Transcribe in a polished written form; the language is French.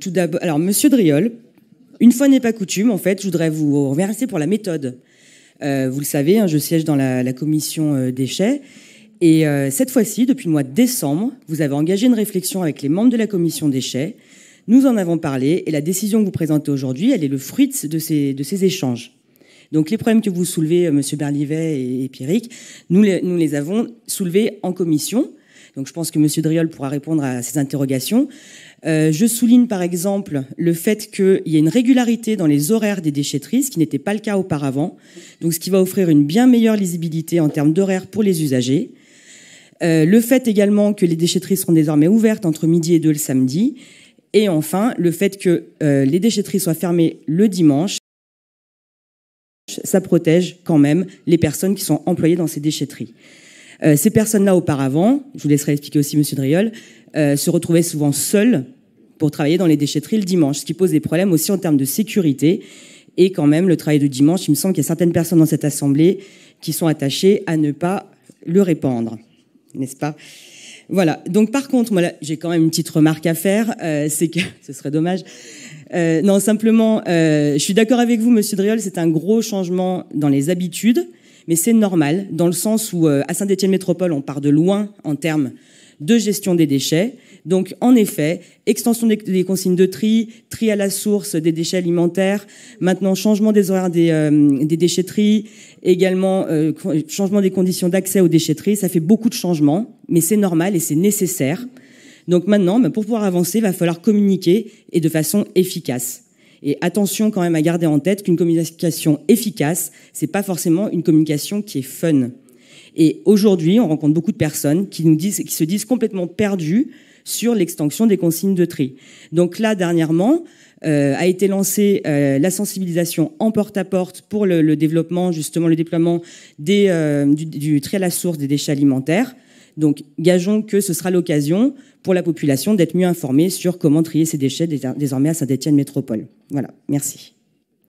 Tout d'abord, alors Monsieur Driol, une fois n'est pas coutume, en fait, je voudrais vous remercier pour la méthode. Vous le savez, hein, je siège dans la commission déchets. Et cette fois-ci, depuis le mois de décembre, vous avez engagé une réflexion avec les membres de la commission déchets. Nous en avons parlé et la décision que vous présentez aujourd'hui, elle est le fruit de ces échanges. Donc les problèmes que vous soulevez, Monsieur Berlivet et Pierrick, nous les avons soulevés en commission. Donc je pense que Monsieur Driol pourra répondre à ces interrogations. Je souligne par exemple le fait qu'il y a une régularité dans les horaires des déchetteries, ce qui n'était pas le cas auparavant. Donc ce qui va offrir une bien meilleure lisibilité en termes d'horaires pour les usagers. Le fait également que les déchetteries seront désormais ouvertes entre midi et 2 le samedi. Et enfin, le fait que les déchetteries soient fermées le dimanche, ça protège quand même les personnes qui sont employées dans ces déchetteries. Ces personnes-là, auparavant, je vous laisserai expliquer aussi, Monsieur Driol, se retrouvaient souvent seules pour travailler dans les déchetteries le dimanche, ce qui pose des problèmes aussi en termes de sécurité. Et quand même, le travail de dimanche, il me semble qu'il y a certaines personnes dans cette assemblée qui sont attachées à ne pas le répandre, n'est-ce pas ? Voilà. Donc, par contre, moi, là, j'ai quand même une petite remarque à faire, c'est que ce serait dommage. Non, simplement, je suis d'accord avec vous, Monsieur Driol, c'est un gros changement dans les habitudes, mais c'est normal, dans le sens où, à Saint-Étienne Métropole, on part de loin en termes de gestion des déchets. Donc, en effet, extension des consignes de tri à la source des déchets alimentaires, maintenant changement des horaires des déchetteries, également changement des conditions d'accès aux déchetteries. Ça fait beaucoup de changements, mais c'est normal et c'est nécessaire. Donc maintenant, pour pouvoir avancer, il va falloir communiquer et de façon efficace. Et attention quand même à garder en tête qu'une communication efficace, c'est pas forcément une communication qui est fun. Et aujourd'hui, on rencontre beaucoup de personnes qui se disent complètement perdues sur l'extension des consignes de tri. Donc là, dernièrement, a été lancée la sensibilisation en porte-à-porte pour le développement, justement le déploiement du tri à la source des déchets alimentaires. Donc, gageons que ce sera l'occasion pour la population d'être mieux informée sur comment trier ces déchets désormais à Saint-Étienne Métropole. Voilà, merci.